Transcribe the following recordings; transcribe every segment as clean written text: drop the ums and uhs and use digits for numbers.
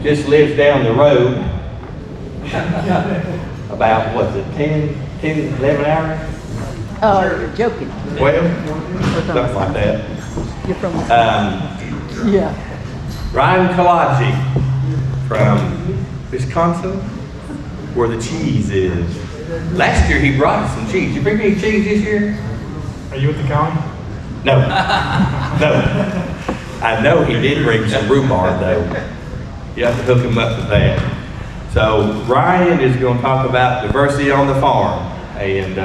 just lives down the road. About, what's it, 10, 11 hours? Oh, you're joking. 12? Something like that. You're from yeah. Ryan Kolodziej from Wisconsin, where the cheese is. Last year he brought us some cheese. You bring me cheese this year? Are you with the county? No. No. I know he did bring some rhubarb though. You have to hook him up with that. So Ryan is going to talk about diversity on the farm, and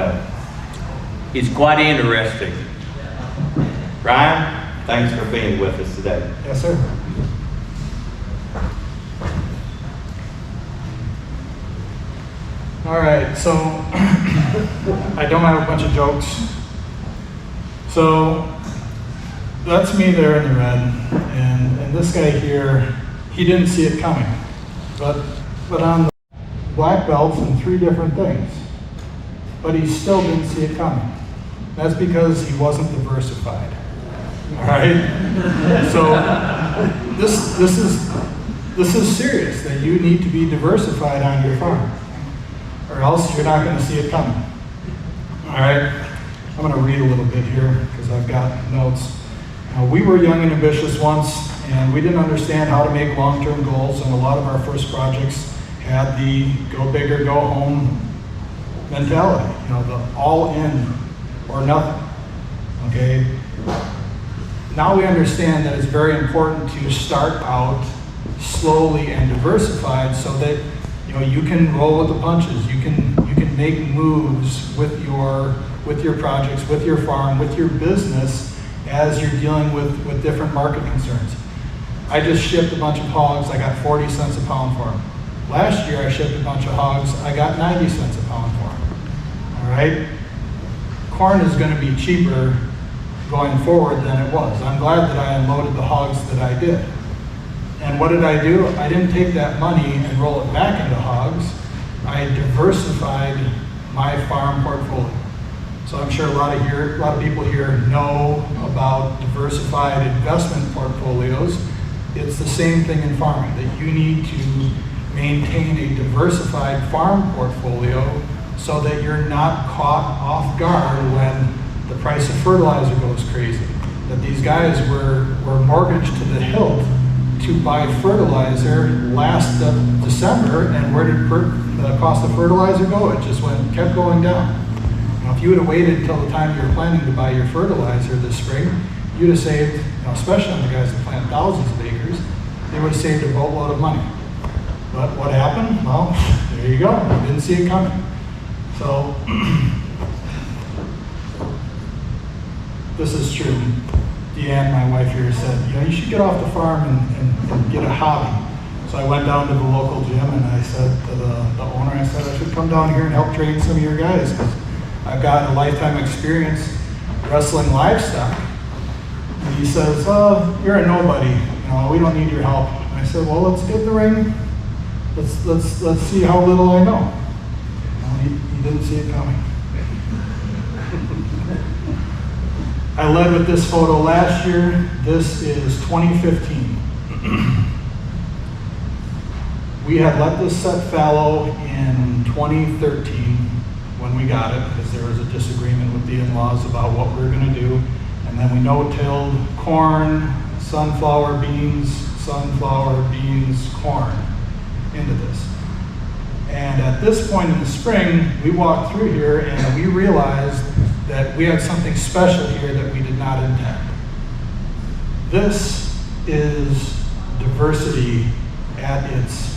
it's quite interesting. Ryan, thanks for being with us today. Yes, sir. All right, so I don't have a bunch of jokes. So that's me there in the red, and this guy here, he didn't see it coming. But on the black belts and 3 different things, but he still didn't see it coming. That's because he wasn't diversified. All right. So this is serious, that you need to be diversified on your farm, or else you're not going to see it coming. All right. I'm going to read a little bit here because I've got notes. We were young and ambitious once, and we didn't understand how to make long-term goals, and a lot of our first projects had the go big or go home mentality, the all in or nothing, okay? Now we understand that it's very important to start out slowly and diversified so that you can roll with the punches. You can make moves with your projects, with your farm, with your business as you're dealing with different market concerns. I just shipped a bunch of hogs. I got 40 cents a pound for them. Last year I shipped a bunch of hogs. I got 90 cents a pound for them. All right? Corn is going to be cheaper going forward than it was. I'm glad that I unloaded the hogs that I did. And what did I do? I didn't take that money and roll it back into hogs. I diversified my farm portfolio. So I'm sure a lot of people here know about diversified investment portfolios. It's the same thing in farming, that you need to maintain a diversified farm portfolio so that you're not caught off guard when the price of fertilizer goes crazy. That these guys were mortgaged to the hilt to buy fertilizer last December, and where did the cost of fertilizer go? It just kept going down. If you would have waited until the time you were planning to buy your fertilizer this spring, you'd have saved, especially on the guys that plant thousands of acres, they would have saved a boatload of money. But what happened? Well, there you go. You didn't see it coming. So, this is true. Deanne, my wife here, said, you should get off the farm and get a hobby. So I went down to the local gym and I said to the owner, I said, I should come down here and help train some of your guys, because I've got a lifetime experience wrestling livestock. And he says, you're a nobody. We don't need your help. And I said, well, let's get in the ring. Let's see how little I know. He didn't see it coming. I led with this photo last year. This is 2015. We had let this set fallow in 2013 when we got it, because there was a disagreement with the in-laws about what we were going to do. And then we no-tilled corn, sunflower beans, corn into this. And at this point in the spring, we walked through here and we realized that we had something special here that we did not intend. This is diversity at its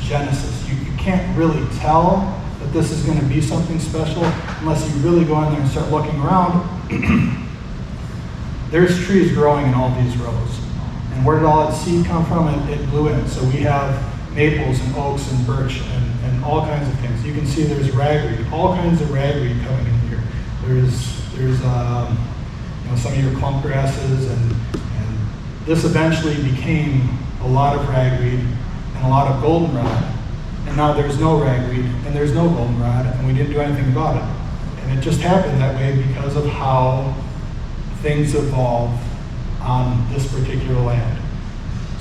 genesis. You can't really tell that this is going to be something special unless you really go in there and start looking around. There's trees growing in all these rows. And where did all that seed come from? It blew in. So we have maples and oaks and birch and all kinds of things. You can see there's ragweed, all kinds of ragweed coming in here. There's some of your clump grasses, and this eventually became a lot of ragweed and a lot of goldenrod. And now there's no ragweed and there's no goldenrod, and we didn't do anything about it. And it just happened that way because of how things evolve on this particular land.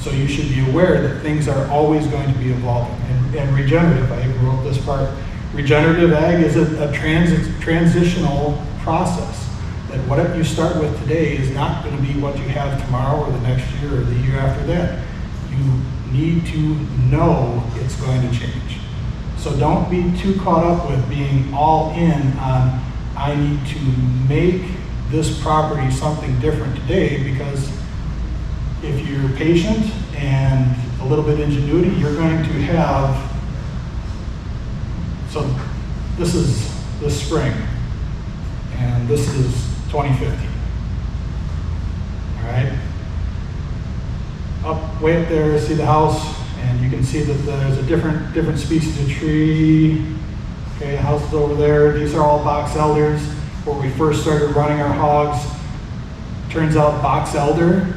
So you should be aware that things are always going to be evolving. And regenerative, I wrote this part, regenerative ag is a transitional process. That what you start with today is not going to be what you have tomorrow or the next year or the year after that. You need to know it's going to change. So don't be too caught up with being all in on, I need to make this property something different today, because if you're patient and a little bit ingenuity, you're going to have, so this is this spring, and this is 2050, all right? Way up there, see the house, and you can see that there's a different species of tree. Okay, the house is over there. These are all box elders, where we first started running our hogs. Turns out box elder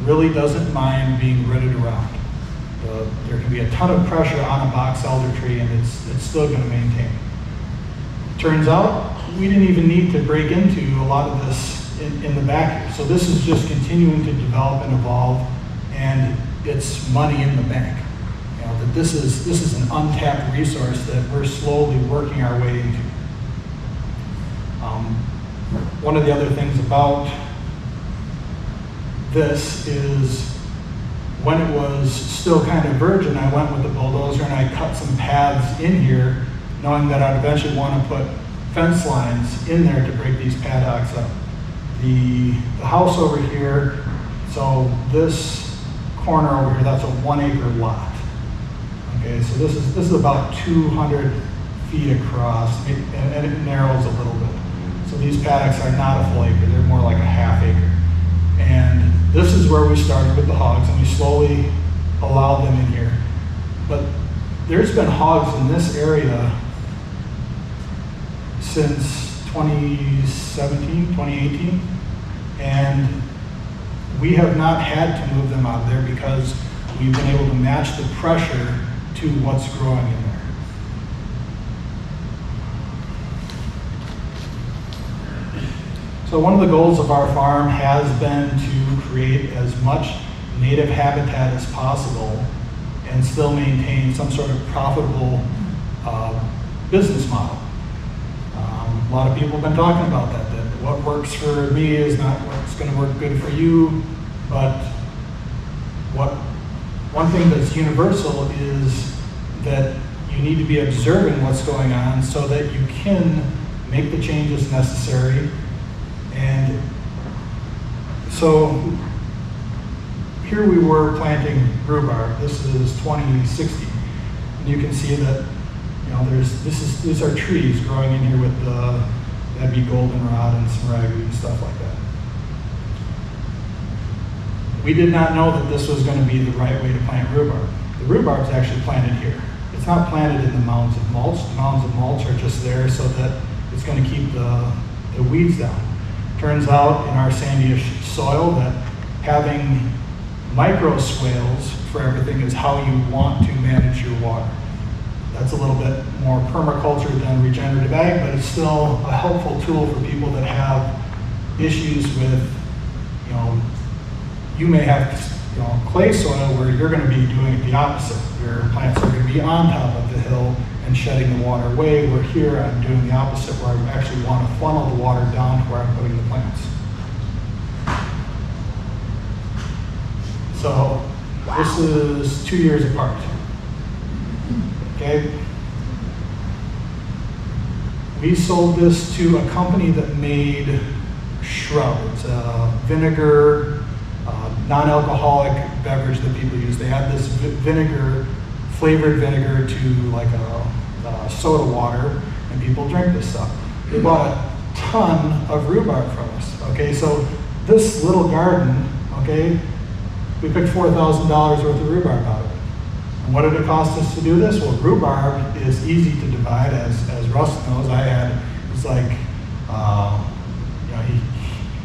really doesn't mind being rooted around. There can be a ton of pressure on a box elder tree, and it's still going to maintain. Turns out we didn't even need to break into a lot of this in the back here. So this is just continuing to develop and evolve, and it's money in the bank. You know, that this is an untapped resource that we're slowly working our way into. One of the other things about this is, when it was still kind of virgin, I went with the bulldozer and I cut some paths in here, knowing that I'd eventually want to put fence lines in there to break these paddocks up. The house over here, so this corner over here, that's a 1 acre lot. Okay, so this is about 200 feet across, and it narrows a little bit. So these paddocks are not a full acre, they're more like a half acre. And this is where we started with the hogs, and we slowly allowed them in here. But there's been hogs in this area since 2017, 2018, and we have not had to move them out of there because we've been able to match the pressure to what's growing in there. So one of the goals of our farm has been to create as much native habitat as possible and still maintain some sort of profitable business model. A lot of people have been talking about that what works for me is not what's going to work good for you, but one thing that's universal is that you need to be observing what's going on so that you can make the changes necessary. And so here we were planting rhubarb. This is 2016, and you can see that, you know, these are trees growing in here with that'd be goldenrod and some ragweed and stuff like that. We did not know that this was going to be the right way to plant rhubarb. The rhubarb is actually planted here. It's not planted in the mounds of mulch. The mounds of mulch are just there so that it's going to keep the weeds down. Turns out in our sandyish soil that having micro swales for everything is how you want to manage your water. That's a little bit more permaculture than regenerative ag, but it's still a helpful tool for people that have issues with, you know, you may have, you know, clay soil where you're going to be doing it the opposite. Your plants are going to be on top of the hill and shedding the water away, where here I'm doing the opposite, where I actually want to funnel the water down to where I'm putting the plants. So this is 2 years apart. Okay? We sold this to a company that made shrub. It's a vinegar, non-alcoholic beverage that people use. They had this vinegar, flavored vinegar to like a soda water, and people drink this stuff. They bought a ton of rhubarb from us. Okay, so this little garden, okay, we picked $4,000 worth of rhubarb out of it. And what did it cost us to do this? Well, rhubarb is easy to divide, as Russ knows. It's like, you know,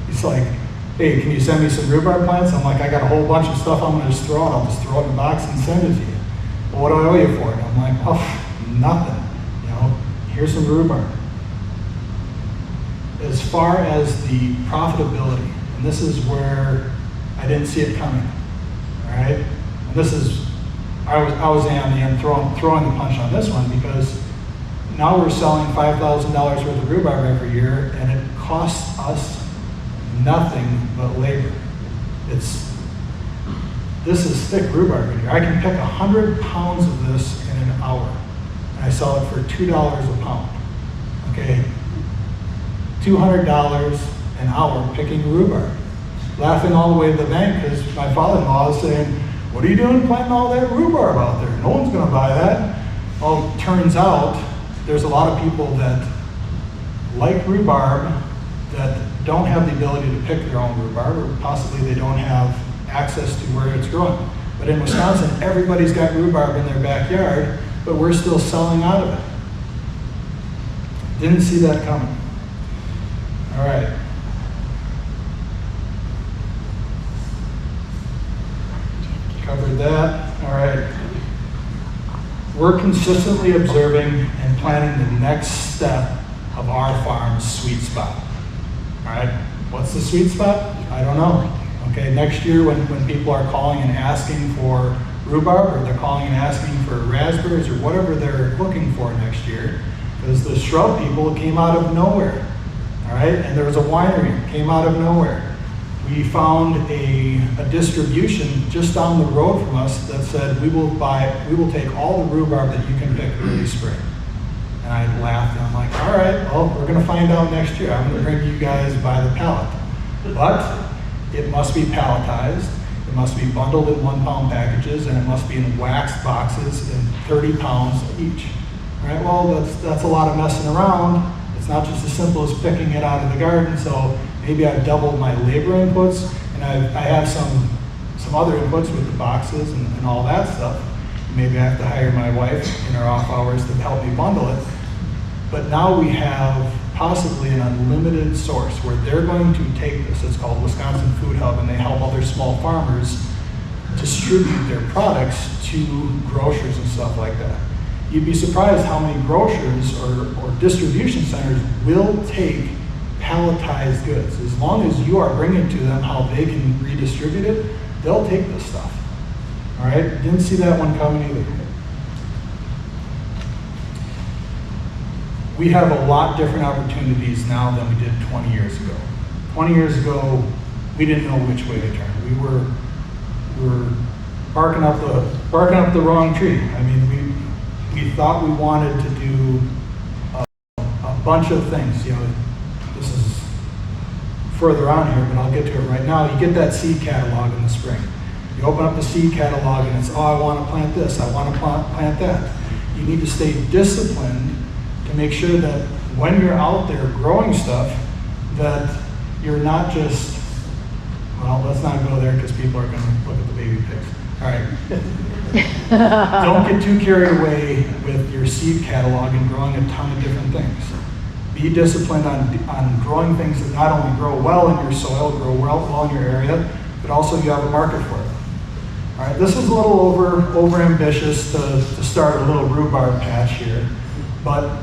he's like, hey, can you send me some rhubarb plants? I'm like, I got a whole bunch of stuff I'm gonna just throw out. I'll just throw it in a box and send it to you. Well, what do I owe you for it? I'm like, oh, nothing. You know, here's some rhubarb. As far as the profitability, and this is where I didn't see it coming. All right? And this is, I was on the end throwing the punch on this one, because now we're selling $5,000 worth of rhubarb every year, and it costs us nothing but labor. This is thick rhubarb in here. I can pick 100 pounds of this in an hour, and I sell it for $2 a pound. Okay, $200 an hour picking rhubarb. Laughing all the way to the bank because my father-in-law is saying, "What are you doing planting all that rhubarb out there? No one's going to buy that." Well, turns out there's a lot of people that like rhubarb that don't have the ability to pick their own rhubarb, or possibly they don't have access to where it's growing. But in Wisconsin, everybody's got rhubarb in their backyard, but we're still selling out of it. Didn't see that coming. All right. Covered that. All right. We're consistently observing and planning the next step of our farm's sweet spot. All right. What's the sweet spot? I don't know. Okay. Next year, when people are calling and asking for rhubarb, or they're calling and asking for raspberries, or whatever they're looking for next year, because the shrub people came out of nowhere. All right. And there was a winery, came out of nowhere. We found a distribution just down the road from us that said, we will take all the rhubarb that you can pick early spring. And I laughed and I'm like, all right, well, we're gonna find out next year. I'm gonna bring you guys by the pallet. But it must be palletized, it must be bundled in 1 pound packages, and it must be in waxed boxes in 30 pounds each. All right, well, that's a lot of messing around. It's not just as simple as picking it out of the garden, so maybe I've doubled my labor inputs, and I have some other inputs with the boxes and all that stuff. Maybe I have to hire my wife in her off hours to help me bundle it. But now we have possibly an unlimited source where they're going to take this. It's called Wisconsin Food Hub, and they help other small farmers distribute their products to grocers and stuff like that. You'd be surprised how many grocers or distribution centers will take palletized goods. As long as you are bringing to them how they can redistribute it, they'll take this stuff. All right, didn't see that one coming either. We have a lot different opportunities now than we did 20 years ago. 20 years ago, we didn't know which way to turn. We were barking up the wrong tree. I mean, we thought we wanted to do a bunch of things. You know, this is further on here, but I'll get to it right now. You get that seed catalog in the spring. You open up the seed catalog and it's, oh, I want to plant this, I want to plant that. You need to stay disciplined to make sure that when you're out there growing stuff, that you're not just, well, let's not go there because people are going to look at the baby pigs. All right. Don't get too carried away with your seed catalog and growing a ton of different things. Be disciplined on growing things that not only grow well in your soil, grow well in your area, but also you have a market for it. All right, this is a little over ambitious to start a little rhubarb patch here, but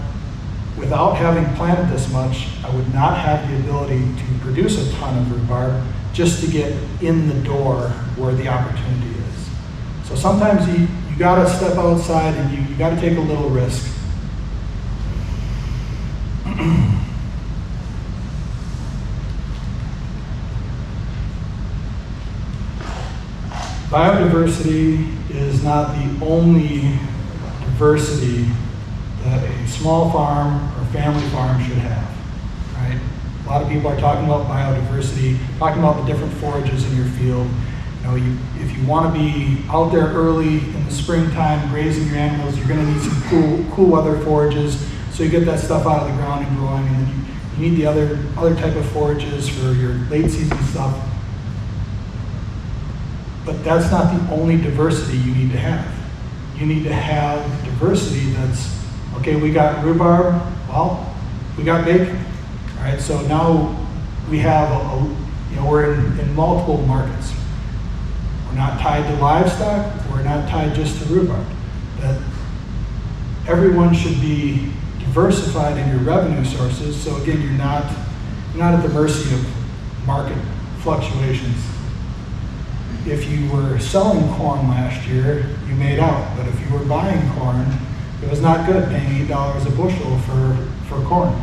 without having planted this much, I would not have the ability to produce a ton of rhubarb just to get in the door where the opportunity is. So sometimes you gotta step outside and you gotta take a little risk. Biodiversity is not the only diversity that a small farm or family farm should have, right? A lot of people are talking about biodiversity, talking about the different forages in your field. You know, if you want to be out there early in the springtime grazing your animals, you're going to need some cool weather forages, so you get that stuff out of the ground and growing, and then you need the other type of forages for your late season stuff. But that's not the only diversity you need to have. You need to have diversity that's, okay, we got rhubarb, well, we got bacon. All right, so now we have, we're in multiple markets. We're not tied to livestock, we're not tied just to rhubarb. That everyone should be diversified in your revenue sources, so again, you're not at the mercy of market fluctuations. if you were selling corn last year, you made out. But if you were buying corn, it was not good paying $8 a bushel for corn.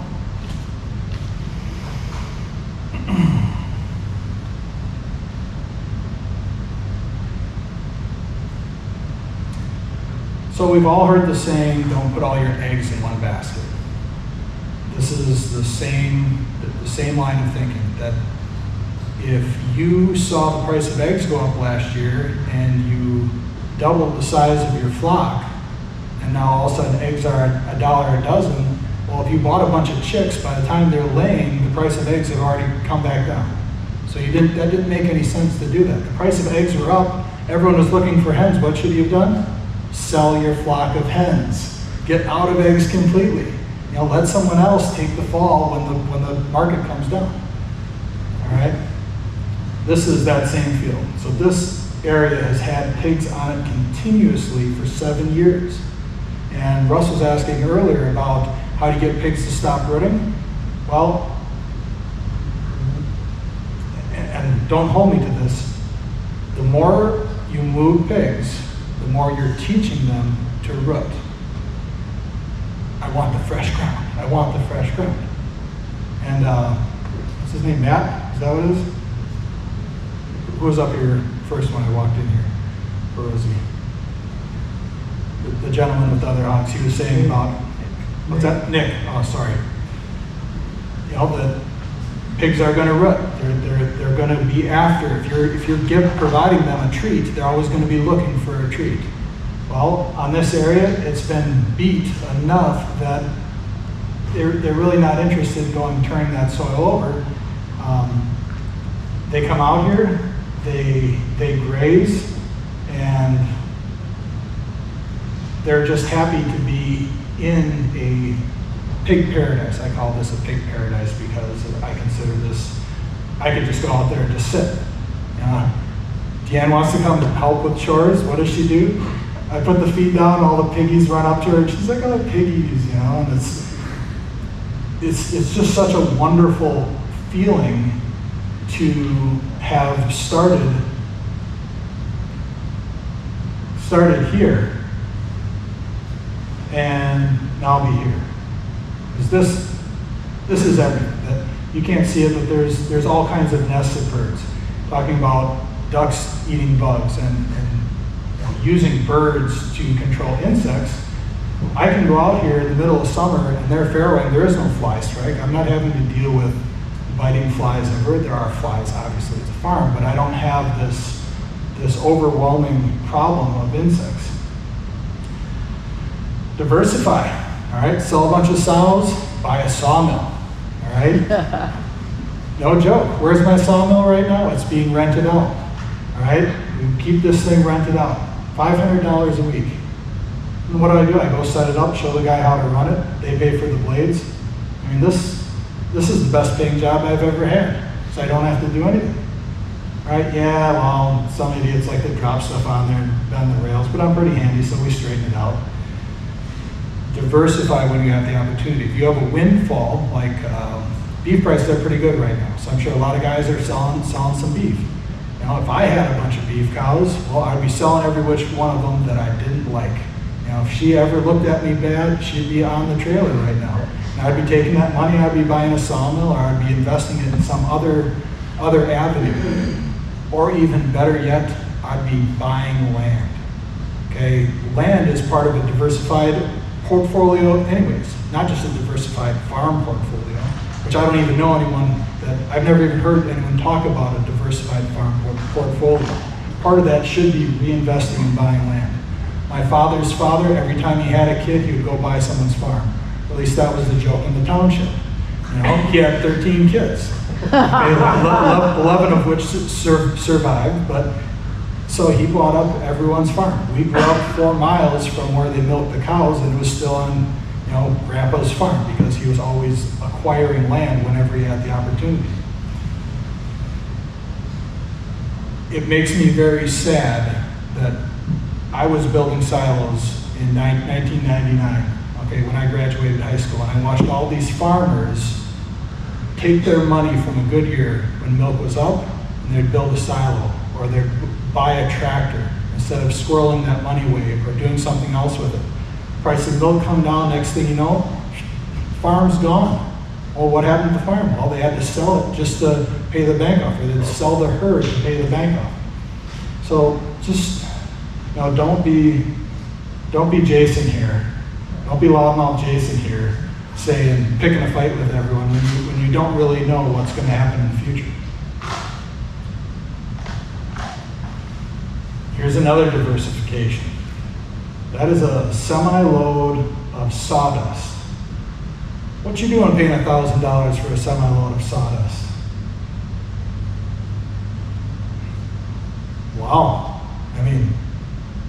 So we've all heard the saying, don't put all your eggs in one basket. This is the same line of thinking, that if you saw the price of eggs go up last year and you doubled the size of your flock, and now all of a sudden eggs are $1 a dozen, well, if you bought a bunch of chicks, by the time they're laying, the price of eggs had already come back down. So that didn't make any sense to do that. The price of eggs were up, everyone was looking for hens. What should you have done? Sell your flock of hens. Get out of eggs completely. Let someone else take the fall when the market comes down. All right? This is that same field. So this area has had pigs on it continuously for 7 years. And Russ was asking earlier about how to get pigs to stop rooting. Well, and don't hold me to this, the more you move pigs, the more you're teaching them to root. I want the fresh ground. I want the fresh ground. And what's his name, Matt? Is that what it is? Who was up here first when I walked in here? Where was he? The gentleman with the other hogs. He was saying about, what's that? Nick. Oh, sorry. That pigs are going to root. They're going to be after. If you're providing them a treat, they're always going to be looking for a treat. Well, on this area, it's been beat enough that they're really not interested in turning that soil over. They come out here, they graze, and they're just happy to be in a pig paradise. I call this a pig paradise because I consider this, I could just go out there and just sit. Deanne wants to come to help with chores. What does she do? I put the feed down, all the piggies run up to her, and she's like, oh, piggies, and it's just such a wonderful feeling to have started here and now be here. Because this is everything. You can't see it, but there's all kinds of nests of birds. Talking about ducks eating bugs and using birds to control insects. I can go out here in the middle of summer and they're farrowing. There is no fly strike. I'm not having to deal with biting flies ever. There are flies, obviously, it's a farm, but I don't have this overwhelming problem of insects. Diversify. All right, sell a bunch of sows, buy a sawmill. All right. No joke. Where's my sawmill right now? It's being rented out. All right, we keep this thing rented out. $500 a week. And what do? I go set it up, show the guy how to run it. They pay for the blades. I mean, this is the best paying job I've ever had, so I don't have to do anything. Right? Yeah, well, some idiots like to drop stuff on there and bend the rails, but I'm pretty handy, so we straighten it out. Diversify when you have the opportunity. If you have a windfall, like beef prices are pretty good right now, so I'm sure a lot of guys are selling some beef. If I had a bunch of beef cows, well, I'd be selling every which one of them that I didn't like. If she ever looked at me bad, she'd be on the trailer right now. And I'd be taking that money, I'd be buying a sawmill, or I'd be investing it in some other avenue. Or even better yet, I'd be buying land. Okay, land is part of a diversified portfolio anyways, not just a diversified farm portfolio, which I don't even know anyone I've never even heard anyone talk about a diversified farm portfolio. Part of that should be reinvesting in buying land. My father's father, every time he had a kid, he would go buy someone's farm. At least that was the joke in the township. He had 13 kids, 11 of which survived, but so he bought up everyone's farm. We grew up 4 miles from where they milked the cows, and it was still on Grandpa's farm because he was always acquiring land whenever he had the opportunity. It makes me very sad that I was building silos in 1999, okay, when I graduated high school, and I watched all these farmers take their money from a good year when milk was up, and they'd build a silo, or they'd buy a tractor instead of squirreling that money away or doing something else with it. Price of milk come down, next thing you know, farm's gone. Well, what happened to the farm? Well, they had to sell it just to pay the bank off, or they'd sell the herd to pay the bank off. So just, you know, don't be Jason here. Don't be loudmouth Jason here, saying, picking a fight with everyone when you don't really know what's going to happen in the future. Here's another diversification. That is a semi-load of sawdust. What you doing paying $1,000 for a semi-load of sawdust? Wow. I mean,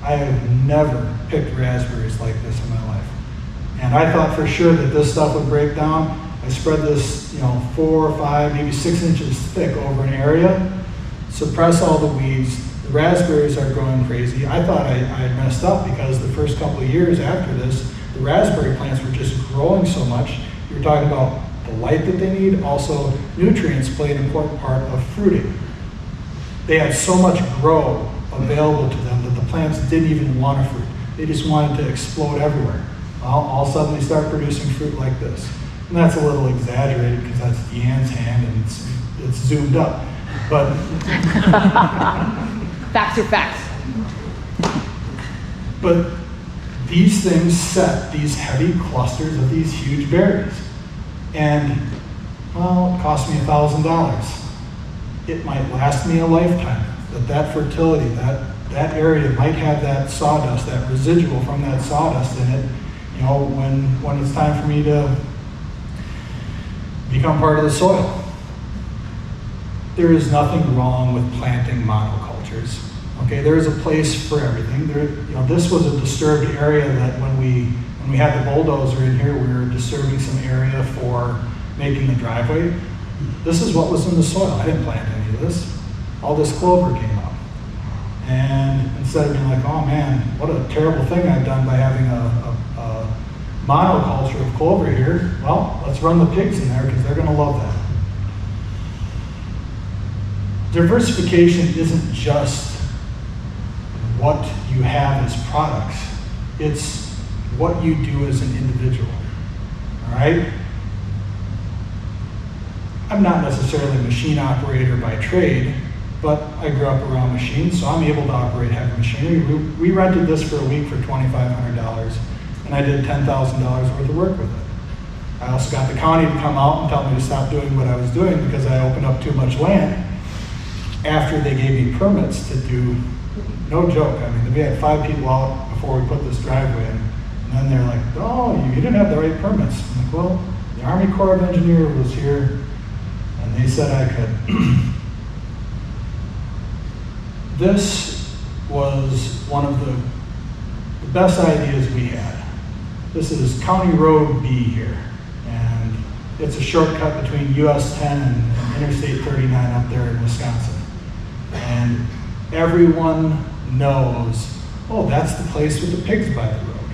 I have never picked raspberries like this in my life. And I thought for sure that this stuff would break down. I spread this, 4 or 5, maybe 6 inches thick over an area, suppress all the weeds. The raspberries are growing crazy. I thought I had messed up because the first couple of years after this, the raspberry plants were just growing so much. You're talking about the light that they need. Also, nutrients play an important part of fruiting. They had so much grow available to them that the plants didn't even want to fruit. They just wanted to explode everywhere. Well, all of a sudden they start producing fruit like this. And that's a little exaggerated because that's Deanne's hand and it's zoomed up. But Facts are facts. But these things set these heavy clusters of these huge berries. And, well, it cost me $1,000. It might last me a lifetime. That fertility, that area might have that sawdust, that residual from that sawdust in it, when it's time for me to become part of the soil. There is nothing wrong with planting monocultures. Okay, there is a place for everything. This was a disturbed area that when we had the bulldozer in here, we were disturbing some area for making the driveway. This is what was in the soil. I didn't plant any of this. All this clover came up. And instead of being like, oh man, what a terrible thing I've done by having a monoculture of clover here, well, let's run the pigs in there because they're going to love that. Diversification isn't just what you have as products. It's what you do as an individual, all right? I'm not necessarily a machine operator by trade, but I grew up around machines, so I'm able to operate heavy machinery. We rented this for a week for $2,500, and I did $10,000 worth of work with it. I also got the county to come out and tell me to stop doing what I was doing because I opened up too much land after they gave me permits to do, no joke, I mean, we had 5 people out before we put this driveway in, and then they're like, oh, you didn't have the right permits. I'm like, well, the Army Corps of Engineers was here, and they said I could. This was one of the best ideas we had. This is County Road B here, and it's a shortcut between US 10 and Interstate 39 up there in Wisconsin. And everyone knows, oh, that's the place with the pigs by the road.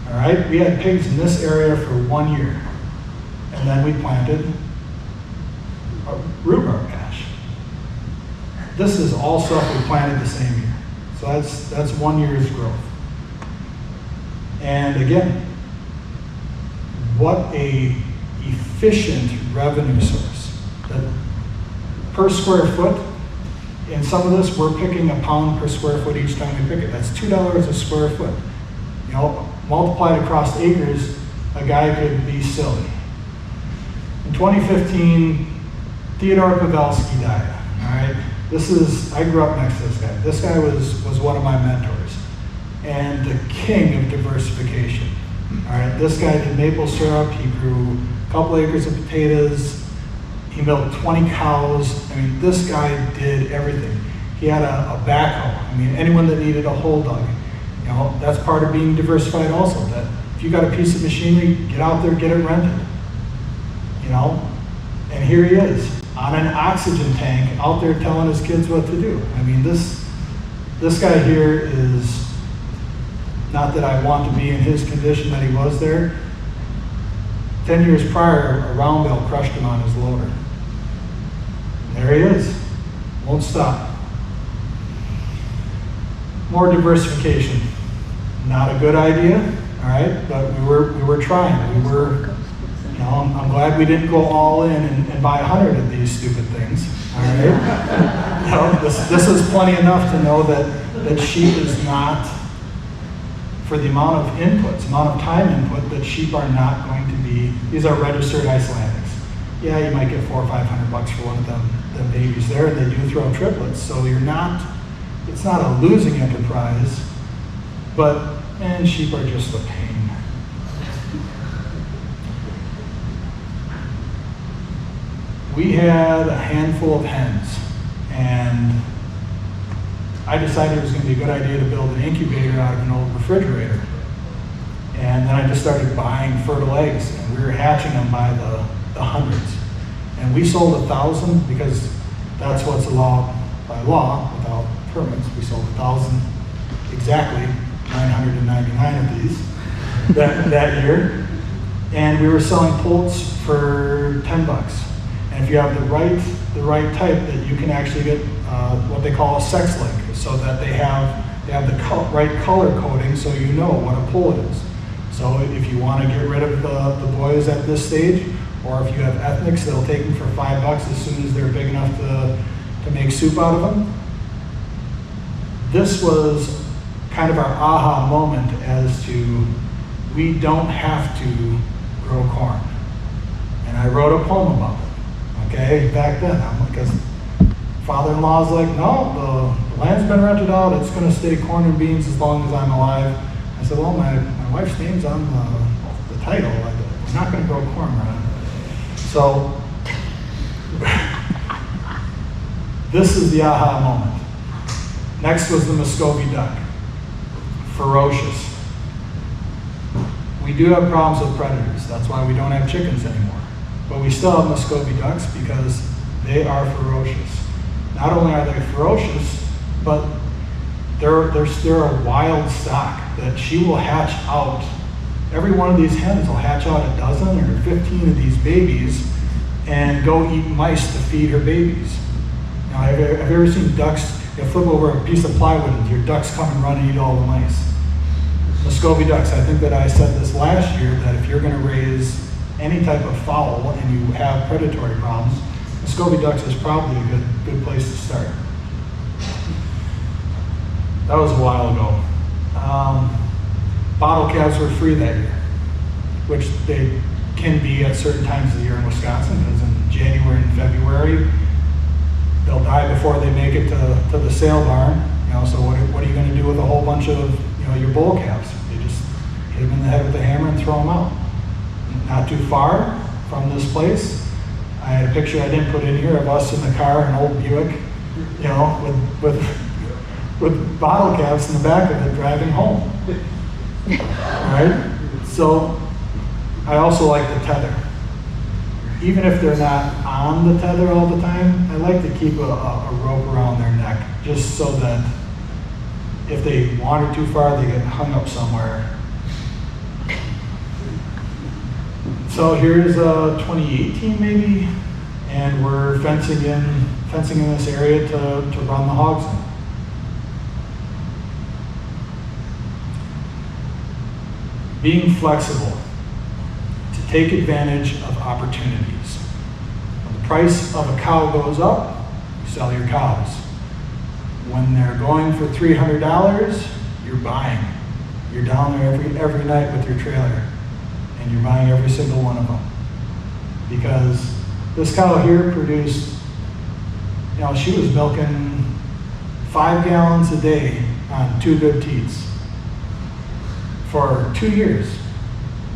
All right, we had pigs in this area for 1 year, and then we planted a rhubarb patch. This is all stuff we planted the same year. So that's 1 year's growth. And again, what a efficient revenue source. That per square foot, in some of this, we're picking £1 per square foot each time we pick it. That's $2 a square foot. Multiplied across acres, a guy could be silly. In 2015, Theodore Pavelski died, all right? I grew up next to this guy. This guy was one of my mentors and the king of diversification. All right, this guy did maple syrup. He grew a couple acres of potatoes. He milked 20 cows. I mean, this guy did everything. He had a backhoe. I mean, anyone that needed a hole dug, that's part of being diversified also. That if you got a piece of machinery, get out there, get it rented. And here he is on an oxygen tank out there telling his kids what to do. I mean, this guy here is, not that I want to be in his condition that he was there. 10 years prior, a round bale crushed him on his loader. And there he is, won't stop. More diversification. Not a good idea, all right, but we were trying. You know, I'm glad we didn't go all in and buy 100 of these stupid things, all right? You know, this is plenty enough to know that sheep is not, for the amount of inputs, amount of time input, that sheep are not going to be, these are registered Icelandics. Yeah, you might get $400 or $500 for one of them babies there, and they do throw triplets, so it's not a losing enterprise, but man, sheep are just a pain. We had a handful of hens, and I decided it was going to be a good idea to build an incubator out of an old refrigerator. And then I just started buying fertile eggs, and we were hatching them by the hundreds. And we sold 1,000 because that's what's allowed by law without permits. We sold 1,000, exactly 999 of these that year. And we were selling poults for $10. And if you have the right type, that you can actually get what they call a sex link, so that they have the right color coding, so you know what a pullet is. So if you want to get rid of the boys at this stage, or if you have ethnics, they'll take them for $5 as soon as they're big enough to make soup out of them. This was kind of our aha moment as to, we don't have to grow corn. And I wrote a poem about it. Okay, back then, because father-in-law's like, no, the land's been rented out, it's gonna stay corn and beans as long as I'm alive. I said, well, my wife's name's on the title, we're not gonna grow corn around. So, this is the aha moment. Next was the Muscovy duck, ferocious. We do have problems with predators, that's why we don't have chickens anymore. But we still have Muscovy ducks because they are ferocious. Not only are they ferocious, but they're a wild stock that she will hatch out. Every one of these hens will hatch out a dozen or 15 of these babies and go eat mice to feed her babies. Now, have you ever seen ducks, you flip over a piece of plywood and your ducks come and run and eat all the mice? Muscovy ducks, I think that I said this last year, that if you're gonna raise any type of fowl and you have predatory problems, Muscovy ducks is probably a good place to start. That was a while ago. Bottle calves were free that year, which they can be at certain times of the year in Wisconsin, because in January and February, they'll die before they make it to the sale barn. You know, so what are you going to do with a whole bunch of your bull calves? You just hit them in the head with a hammer and throw them out. Not too far from this place, I had a picture I didn't put in here of us in the car, an old Buick, with bottle calves in the back of it driving home. All right? So I also like the tether. Even if they're not on the tether all the time, I like to keep a rope around their neck, just so that if they wander too far, they get hung up somewhere. So here's 2018 maybe, and we're fencing in this area to run the hogs in. Being flexible to take advantage of opportunities. When the price of a cow goes up, you sell your cows. When they're going for $300, you're buying. You're down there every night with your trailer, and you're buying every single one of them. Because this cow here produced, she was milking 5 gallons a day on 2 good teats for 2 years.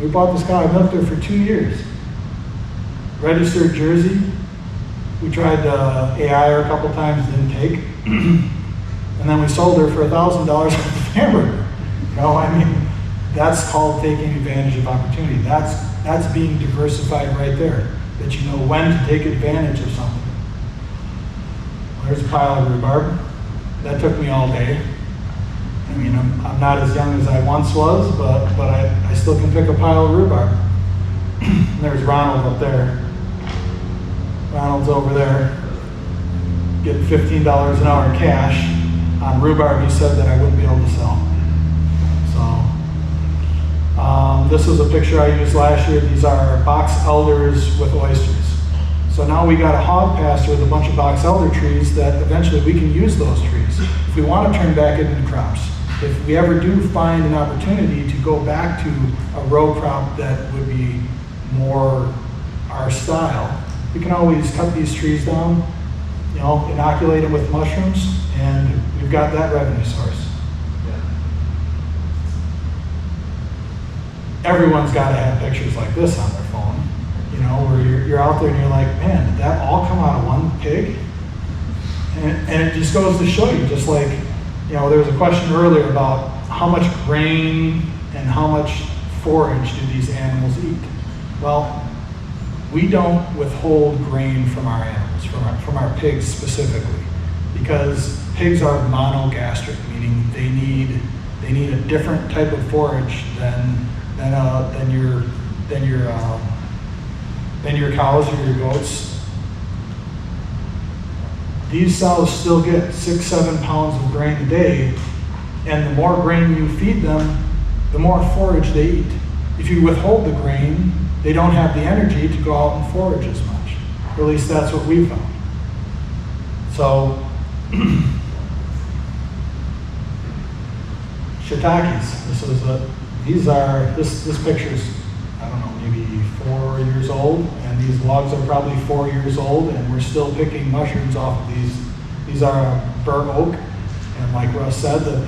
We bought this cow, I milked her for 2 years. Registered Jersey, we tried AI her a couple times, didn't take. And then we sold her for $1,000 worth of hamburger. That's called taking advantage of opportunity. That's being diversified right there, that you know when to take advantage of something. Well, there's a pile of rhubarb. That took me all day. I'm not as young as I once was, but I still can pick a pile of rhubarb. There's Ronald up there. Ronald's over there getting $15 an hour in cash. on rhubarb, he said that I wouldn't be able to sell. So, this was a picture I used last year. These are box elders with oysters. So now we got a hog pasture with a bunch of box elder trees that eventually we can use those trees if we want to turn back into crops. If we ever do find an opportunity to go back to a row crop that would be more our style, we can always cut these trees down, you know, inoculate them with mushrooms, and we've got that revenue source. Everyone's got to have pictures like this on their phone, you know, where you're out there and you're like, man, did that all come out of one pig? And it just goes to show you, just like, you know, there was a question earlier about how much grain and how much forage do these animals eat? Well, we don't withhold grain from our animals, from our pigs specifically, because pigs are monogastric, meaning they need a different type of forage than your cows or your goats. These sows still get 6-7 pounds of grain a day, and the more grain you feed them, the more forage they eat. If you withhold the grain, they don't have the energy to go out and forage as much. Or at least that's what we found. So, shiitakes. This picture's, I don't know, maybe 4 years old, and these logs are probably 4 years old, and we're still picking mushrooms off of these. These are bur oak, and like Russ said, that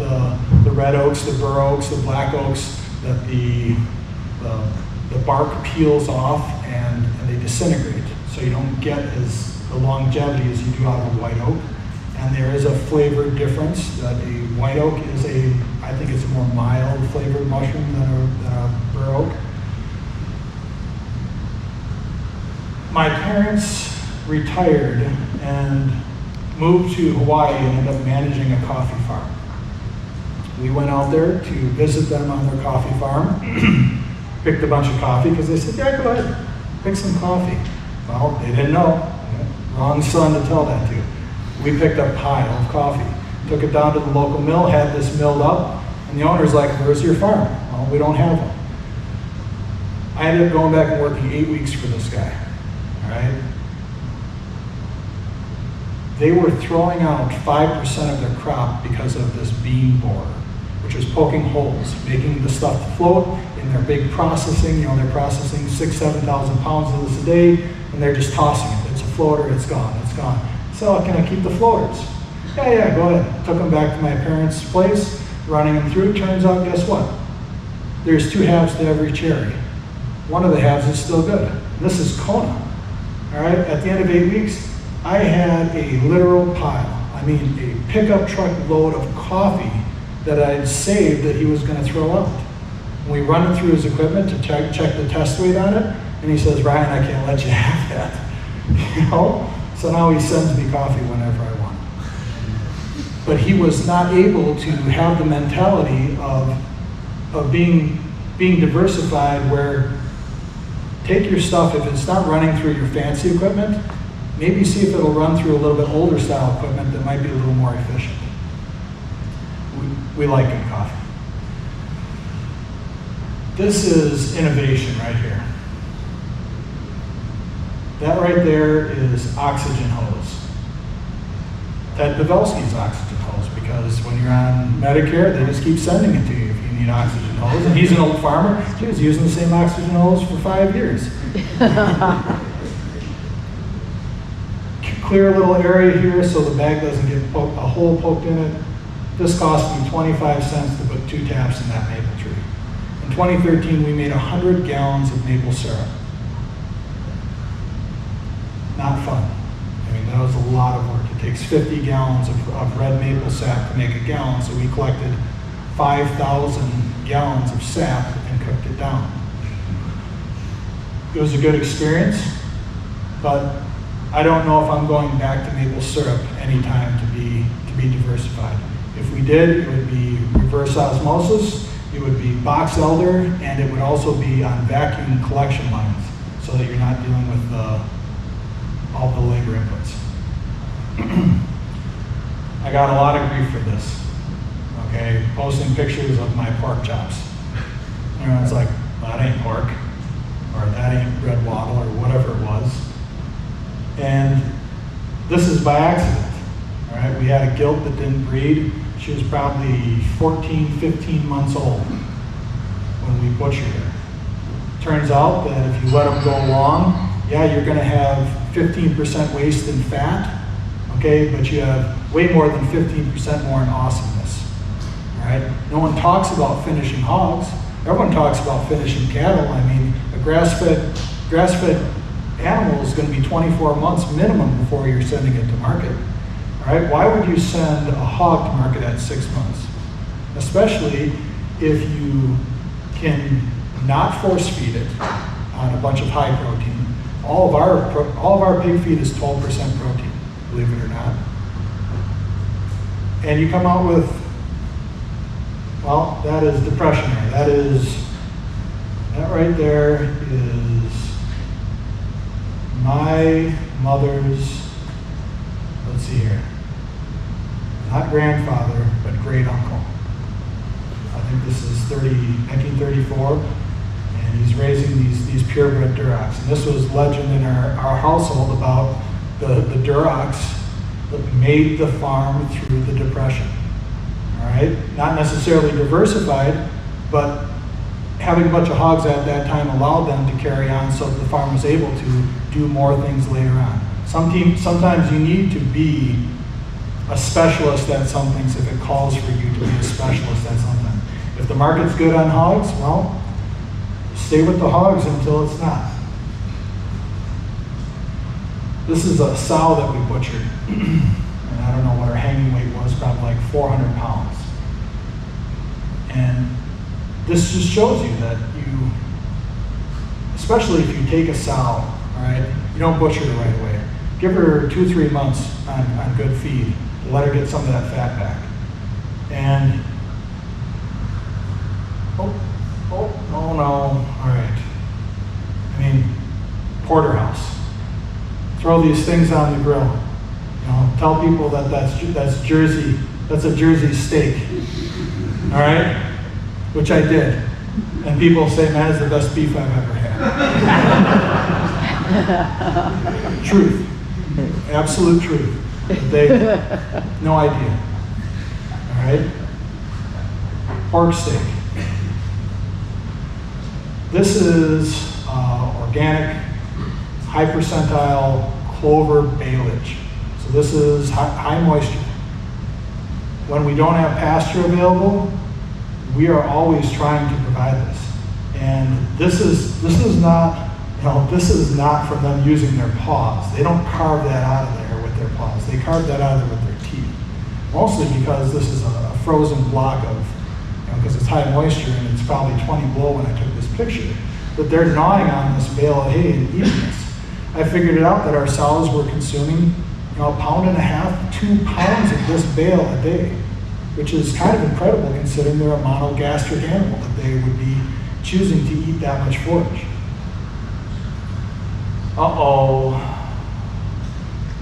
the red oaks, the bur oaks, the black oaks, that the bark peels off and they disintegrate, so you don't get the longevity as you do out of a white oak. And there is a flavor difference. That a white oak is I think it's a more mild flavored mushroom than a bur oak. My parents retired and moved to Hawaii and ended up managing a coffee farm. We went out there to visit them on their coffee farm, picked a bunch of coffee because they said, yeah, go ahead, pick some coffee. Well, they didn't know. Wrong son to tell that to. We picked a pile of coffee, took it down to the local mill, had this milled up, and the owner's like, where's your farm? Well, we don't have one. I ended up going back and working 8 weeks for this guy, all right? They were throwing out 5% of their crop because of this bean borer, which was poking holes, making the stuff float in their big processing. You know, they're processing 6,000-7,000 pounds of this a day, and they're just tossing it. It's a floater, it's gone, it's gone. So can I keep the floaters? Yeah, go ahead. Took them back to my parents' place, running them through. Turns out, guess what? There's 2 halves to every cherry. One of the halves is still good. This is Kona. All right, at the end of 8 weeks, I had a literal pile. I mean, a pickup truck load of coffee that I'd saved that he was going to throw out. We run it through his equipment to check the test weight on it, and he says, Ryan, I can't let you have that. You know? So now he sends me coffee whenever I want. But he was not able to have the mentality of being diversified, where take your stuff, if it's not running through your fancy equipment, maybe see if it'll run through a little bit older style equipment that might be a little more efficient. We like good coffee. This is innovation right here. That right there is oxygen hose. Ted Pavelski's oxygen hose, because when you're on Medicare, they just keep sending it to you if you need oxygen hose. And he's an old farmer. He was using the same oxygen hose for 5 years. Clear little area here so the bag doesn't get a hole poked in it. This cost me 25 cents to put 2 taps in that maple tree. In 2013, we made 100 gallons of maple syrup. Not fun. I mean, that was a lot of work. It takes 50 gallons of red maple sap to make a gallon, so we collected 5,000 gallons of sap and cooked it down. It was a good experience, but I don't know if I'm going back to maple syrup anytime to be diversified. If we did, it would be reverse osmosis, it would be box elder, and it would also be on vacuum collection lines, so that you're not dealing with all the labor inputs. I got a lot of grief for this. Okay, posting pictures of my pork chops. Everyone's like, well, that ain't pork, or that ain't red wattle, or whatever it was. And this is by accident. All right, we had a gilt that didn't breed. She was probably 14, 15 months old when we butchered her. Turns out that if you let them go long, yeah, you're gonna have 15% waste in fat, okay, but you have way more than 15% more in awesomeness, all right? No one talks about finishing hogs. Everyone talks about finishing cattle. I mean, a grass-fed animal is gonna be 24 months minimum before you're sending it to market, all right? Why would you send a hog to market at 6 months? Especially if you can not force feed it on a bunch of high protein. All of our pig feed is 12% protein, believe it or not. And you come out with, well, that is depressionary. That right there is my mother's, let's see here, not grandfather, but great uncle. I think this is 1934. And he's raising these purebred Durocs. And this was legend in our household about the Durocs that made the farm through the Depression. All right? Not necessarily diversified, but having a bunch of hogs at that time allowed them to carry on so that the farm was able to do more things later on. Sometimes you need to be a specialist at some things if it calls for you to be a specialist at something. If the market's good on hogs, well, stay with the hogs until it's not. This is a sow that we butchered. And I don't know what her hanging weight was, probably like 400 pounds. And this just shows you that you, especially if you take a sow, all right, you don't butcher her right away. Give her 2-3 months on good feed. Let her get some of that fat back. And, oh no, all right. I mean, porterhouse. Throw these things on the grill. You know, tell people that that's a Jersey steak. All right, which I did, and people say, man, it's the best beef I've ever had. Truth, absolute truth. They, no idea. All right, pork steak. This is organic, high percentile clover baleage. So this is high moisture. When we don't have pasture available, we are always trying to provide this. And this is not, you know, this is not from them using their paws. They don't carve that out of there with their paws. They carve that out of there with their teeth. Mostly because this is a frozen block of, because it's high moisture and it's probably 20 below when I took this picture, but they're gnawing on this bale of hay and eating this. I figured it out that our sows were consuming, you know, 1.5 pounds, 2 pounds of this bale a day, which is kind of incredible considering they're a monogastric animal, that they would be choosing to eat that much forage. Uh-oh,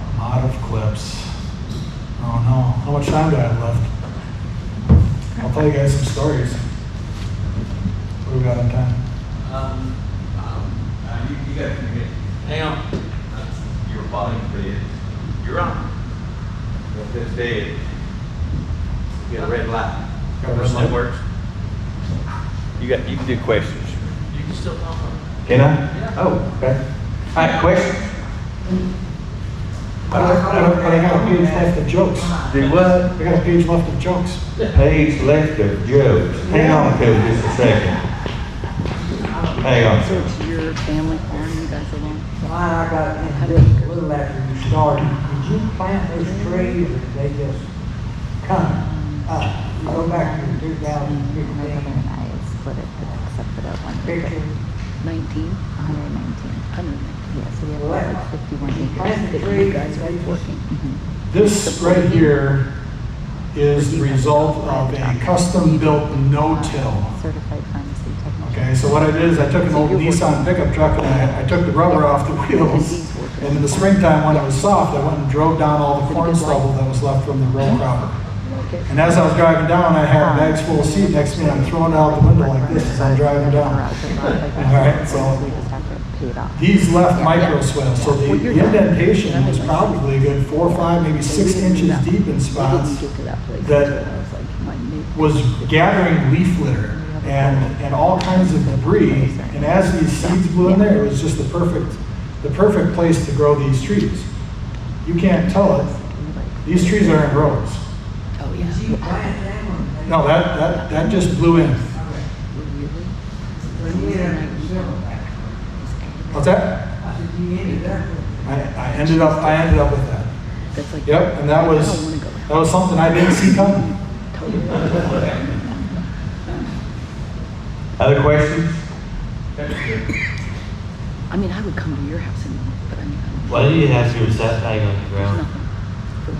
I'm out of clips. Oh no, how much time do I have left? I'll tell you guys some stories. What do we got on time? You got to hang on. You were falling for it. You're on. What this said. You got a red light. Got a red light? That works. You can do questions. You can still talk on it. Can I? Yeah. Oh, okay. All right, questions. But I got a page left of jokes. Do what? I got a page left of jokes. Page left of jokes. Hang on to it just a second. Hang on. So it's your family farm you guys alone? I got into this a little after you started. Did you plant those trees or did they just come up? You go back to My brother 2015 and I split it, except for that one. picture. 119. Yeah, so we have Well, like 51 plant acres the that you trees, guys they are just- working. This right here is the result of a custom-built no-till. Certified pharmacy technician. Okay, so what I did is I took an old Nissan pickup truck and I took the rubber off the wheels. And in the springtime, when it was soft, I went and drove down all the corn stubble that was left from the row crop. And as I was driving down, I had bags full of seed next to me, and I'm throwing it out the window like this as I'm driving down. All right, so these left micro swales, so the indentation was probably a good 4, 5, maybe 6 inches deep in spots that was gathering leaf litter and all kinds of debris. And as these seeds blew in there, it was just the perfect place to grow these trees. You can't tell it. These trees are in rows. Oh, yeah. Did you plant them or? No, that just blew in. Well, you ended up with several. What's that? I said, you ended up with. I ended up with that. That's like, Yep, and that was something I didn't see coming. Other questions? I mean, I would come to your house and, but I mean, Why do you have your sap bag on the there's ground? nothing.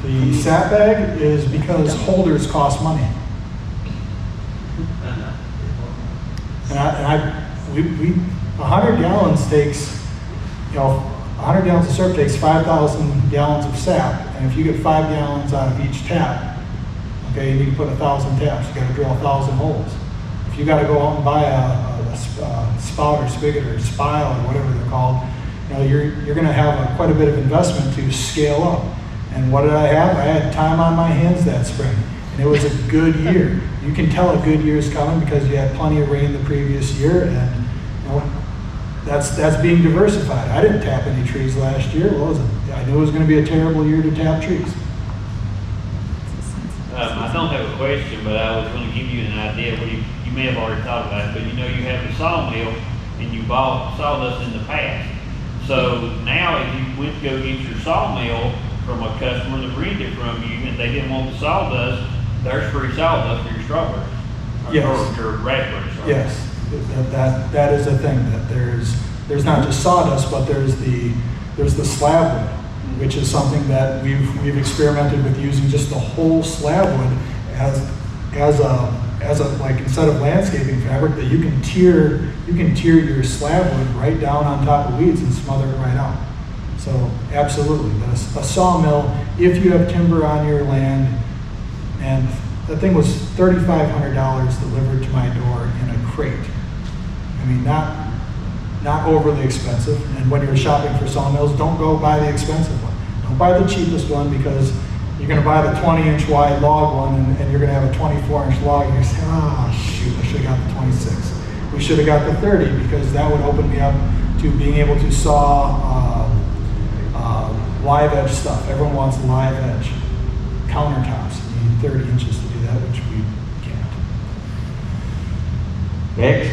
The sap bag is because holders cost money. And we 100 gallons takes, 100 gallons of syrup takes 5,000 gallons of sap, and if you get 5 gallons out of each tap, okay, you need to put 1,000 taps, you gotta drill 1,000 holes. If you gotta go out and buy a spout or spigot or spile or whatever they're called, you're gonna have quite a bit of investment to scale up. And what did I have? I had time on my hands that spring, and it was a good year. You can tell a good year is coming because you had plenty of rain the previous year, and that's being diversified. I didn't tap any trees last year. I knew it was going to be a terrible year to tap trees. I don't have a question, but I was going to give you an idea. Well, you may have already thought about it, but you have the sawmill, and you bought sawdust in the past. So now if you went to go get your sawmill from a customer that rented it from you, and they didn't want the sawdust, there's free sawdust for your strawberries. Yes. Or your raspberries. Sorry. Yes, that is a thing, that there's not just sawdust, but there's the slab wood, which is something that we've experimented with using just the whole slab wood as a like, instead of landscaping fabric, that you can tier your slab wood right down on top of weeds and smother it right out. So absolutely, a sawmill, if you have timber on your land, and that thing was $3,500 delivered to my door in a crate. I mean, not overly expensive. And when you're shopping for sawmills, don't go buy the expensive one. Don't buy the cheapest one, because you're going to buy the 20-inch wide log one, and you're going to have a 24-inch log, and you're saying, oh shoot, I should have got the 26. We should have got the 30, because that would open me up to being able to saw live edge stuff. Everyone wants live edge countertops. You need 30 inches to do that, which we can't. Next?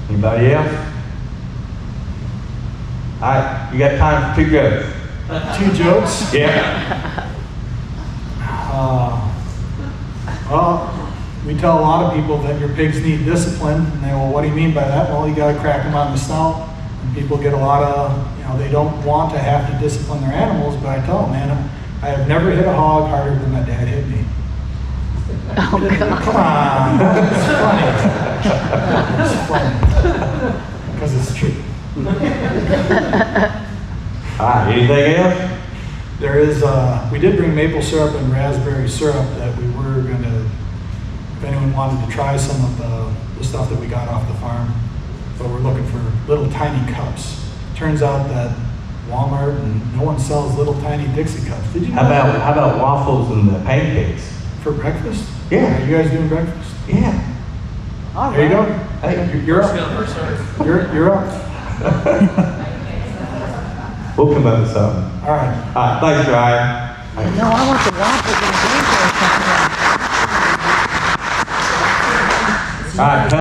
Anybody else? All right, you got time for 2 jokes. 2 jokes? Yeah. Well, we tell a lot of people that your pigs need discipline, and they, well, what do you mean by that? Well, you got to crack them on the snout. And people get a lot of, they don't want to have to discipline their animals, but I tell them, man, I have never hit a hog harder than my dad hit me. Oh, God. Come on, that's funny. It's funny. Because it's true. All right, anything else? There is, we did bring maple syrup and raspberry syrup that we were going to, if anyone wanted to try some of the stuff that we got off the farm, but we're looking for little tiny cups. Turns out that Walmart and no one sells little tiny Dixie cups. Did you know that? How about waffles and the pancakes? For breakfast? Yeah. Are you guys doing breakfast? Yeah. All There you go. right. Hey, You're up. You're up. we'll come up with something. All right. All right, thanks, Ryan. No, I want the waffles and the pancakes. All right.